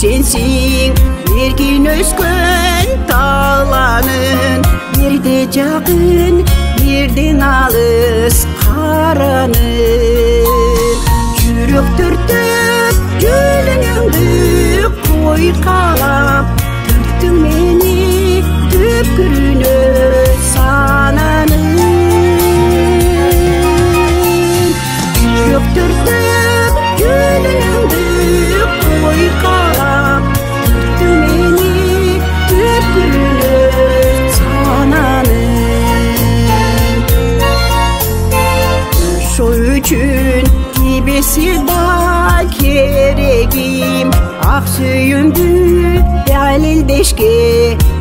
sensin erkin öskön tallanın, birde jakın birden alыс karanın. Жүрөк түртүп gülüңдү койкалап, түрттүң мени түпкүрүнө сананын. Жүрөк түртүп gülüңdү койкалап, түрттүң мени түпкүрүнө сананын. Ошо үчүн кибеси да керегим, ак сүйүмдү далилдешке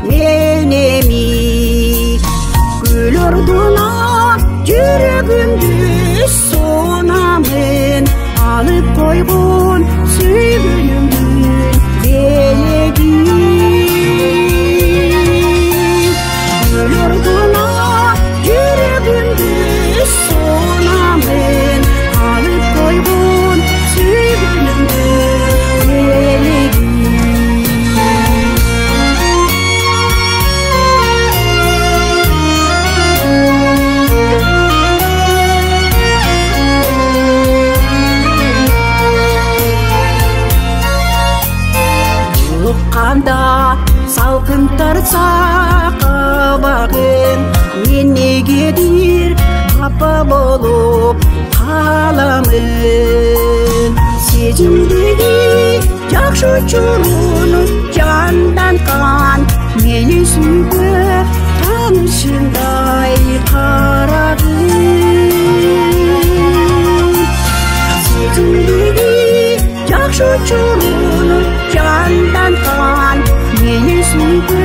мен эми. Гүл ордуна жүрөгүмдү сонамын, алып койгон сүйгөнүмдүн белегин. Гүл ордуна жүрөгүмдү сонамын, алып койгон сүйгөнүмдүн белегин. Укканда салкын тарса кабагын, мен негедир апа болуп каламын. Сезимдеги жакшы учуруну жандан кан, мени сүйгөп таанышындай карадың. Сезимдеги жакшы учуруну жандан кан, мени сүйгөп